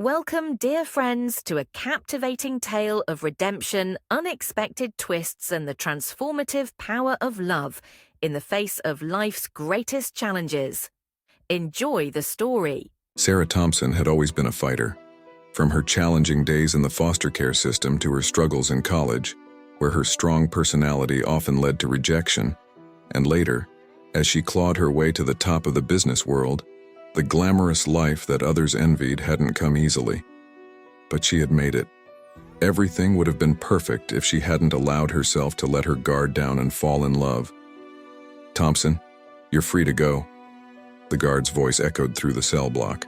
Welcome, dear friends, to a captivating tale of redemption, unexpected twists, and the transformative power of love in the face of life's greatest challenges. Enjoy the story. Sarah Thompson had always been a fighter. From her challenging days in the foster care system to her struggles in college, where her strong personality often led to rejection, and later, as she clawed her way to the top of the business world, the glamorous life that others envied hadn't come easily. But she had made it. Everything would have been perfect if she hadn't allowed herself to let her guard down and fall in love. "Thompson, you're free to go," the guard's voice echoed through the cell block.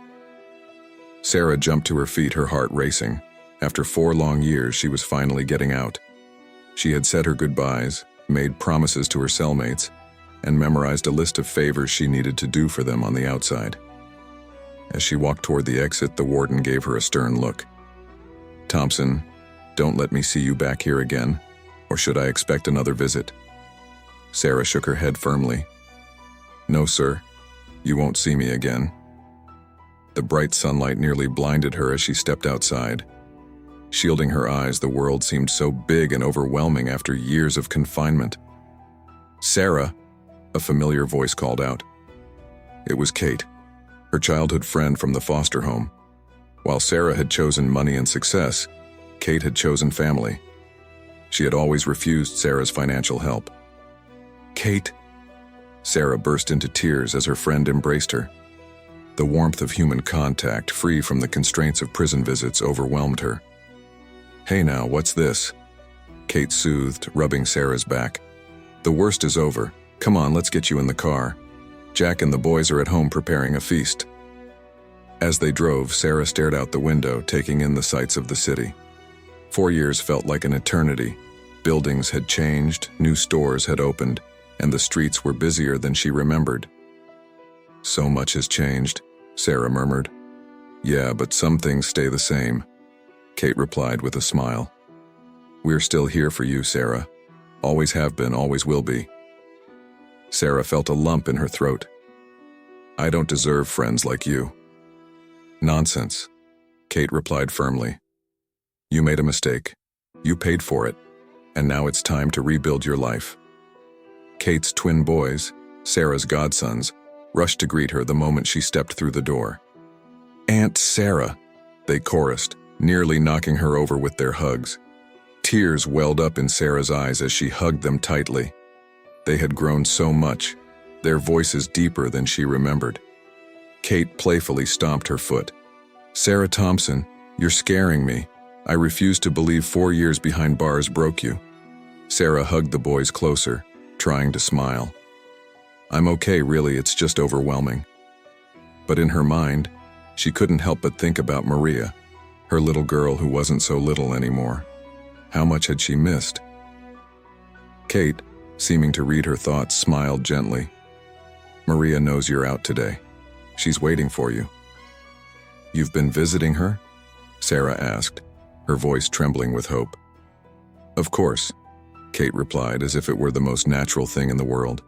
Sarah jumped to her feet, her heart racing. After 4 long years, she was finally getting out. She had said her goodbyes, made promises to her cellmates, and memorized a list of favors she needed to do for them on the outside. As she walked toward the exit, the warden gave her a stern look. "Thompson, don't let me see you back here again, or should I expect another visit?" Sarah shook her head firmly. "No, sir. You won't see me again." The bright sunlight nearly blinded her as she stepped outside. Shielding her eyes, the world seemed so big and overwhelming after years of confinement. "Sarah," a familiar voice called out. It was Kate, her childhood friend from the foster home. While Sarah had chosen money and success, Kate had chosen family. She had always refused Sarah's financial help. "Kate," Sarah burst into tears as her friend embraced her. The warmth of human contact, free from the constraints of prison visits, overwhelmed her. "Hey now, what's this?" Kate soothed, rubbing Sarah's back. "The worst is over. Come on, let's get you in the car. Jack and the boys are at home preparing a feast." As they drove, Sarah stared out the window, taking in the sights of the city. 4 years felt like an eternity. Buildings had changed, new stores had opened, and the streets were busier than she remembered. "So much has changed," Sarah murmured. "Yeah, but some things stay the same," Kate replied with a smile. "We're still here for you, Sarah. Always have been, always will be." Sarah felt a lump in her throat. "I don't deserve friends like you." "Nonsense," Kate replied firmly. "You made a mistake. You paid for it. And now it's time to rebuild your life." Kate's twin boys, Sarah's godsons, rushed to greet her the moment she stepped through the door. "Aunt Sarah," they chorused, nearly knocking her over with their hugs. Tears welled up in Sarah's eyes as she hugged them tightly. They had grown so much, their voices deeper than she remembered. Kate playfully stomped her foot. "Sarah Thompson, you're scaring me. I refuse to believe 4 years behind bars broke you." Sarah hugged the boys closer, trying to smile. "I'm okay, really, it's just overwhelming." But in her mind, she couldn't help but think about Maria, her little girl who wasn't so little anymore. How much had she missed? Kate, seeming to read her thoughts, smiled gently. "Maria knows you're out today. She's waiting for you." "You've been visiting her?" Sarah asked, her voice trembling with hope. "Of course," Kate replied as if it were the most natural thing in the world.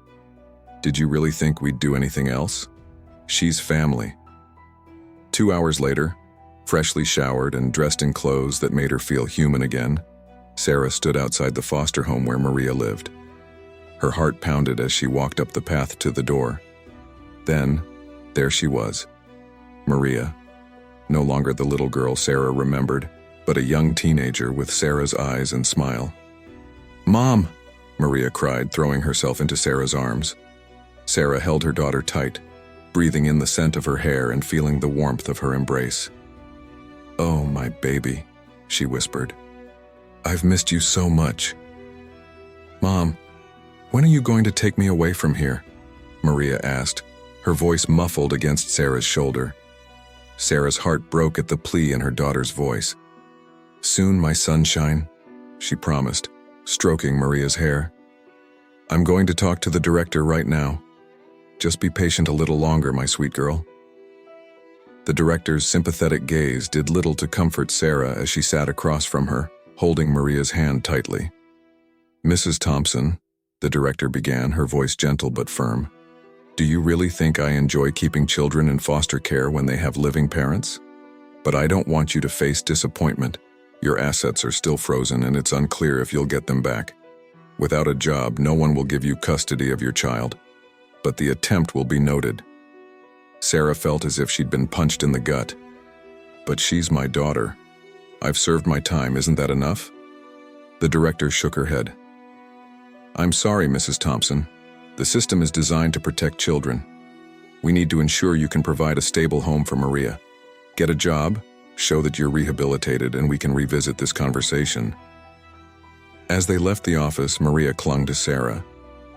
"Did you really think we'd do anything else? She's family." 2 hours later, freshly showered and dressed in clothes that made her feel human again, Sarah stood outside the foster home where Maria lived. Her heart pounded as she walked up the path to the door. Then, there she was, Maria, no longer the little girl Sarah remembered, but a young teenager with Sarah's eyes and smile. "Mom!" Maria cried, throwing herself into Sarah's arms. Sarah held her daughter tight, breathing in the scent of her hair and feeling the warmth of her embrace. "Oh, my baby," she whispered. "I've missed you so much." "Mom, when are you going to take me away from here?" Maria asked, her voice muffled against Sarah's shoulder. Sarah's heart broke at the plea in her daughter's voice. "Soon, my sunshine," she promised, stroking Maria's hair. "I'm going to talk to the director right now. Just be patient a little longer, my sweet girl." The director's sympathetic gaze did little to comfort Sarah as she sat across from her, holding Maria's hand tightly. "Mrs. Thompson," the director began, her voice gentle but firm, "do you really think I enjoy keeping children in foster care when they have living parents? But I don't want you to face disappointment. Your assets are still frozen and it's unclear if you'll get them back. Without a job, no one will give you custody of your child. But the attempt will be noted. Sarah felt as if she'd been punched in the gut. But she's my daughter. I've served my time, isn't that enough? The director shook her head. I'm sorry, Mrs. Thompson. The system is designed to protect children. We need to ensure you can provide a stable home for Maria. Get a job, show that you're rehabilitated, and we can revisit this conversation. As they left the office, Maria clung to Sarah.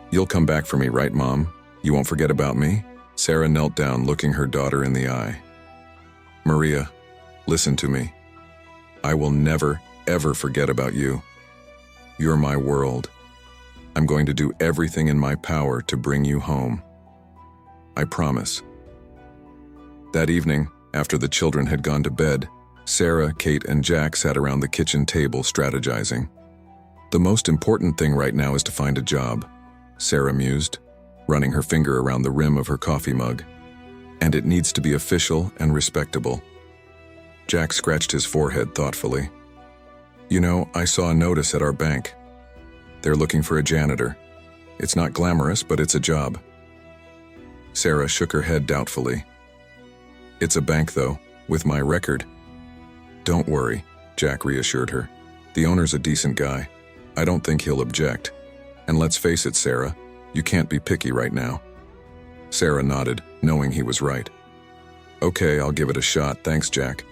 You'll come back for me, right, Mom? You won't forget about me? Sarah knelt down, looking her daughter in the eye. Maria, listen to me. I will never, ever forget about you. You're my world. I'm going to do everything in my power to bring you home. I promise. That evening, after the children had gone to bed, Sarah, Kate, and Jack sat around the kitchen table strategizing. The most important thing right now is to find a job, Sarah mused, running her finger around the rim of her coffee mug. And it needs to be official and respectable. Jack scratched his forehead thoughtfully. You know, I saw a notice at our bank. They're looking for a janitor. It's not glamorous, but it's a job. Sarah shook her head doubtfully. It's a bank, though, with my record. Don't worry, Jack reassured her. The owner's a decent guy. I don't think he'll object. And let's face it, Sarah, you can't be picky right now. Sarah nodded, knowing he was right. Okay, I'll give it a shot, thanks, Jack.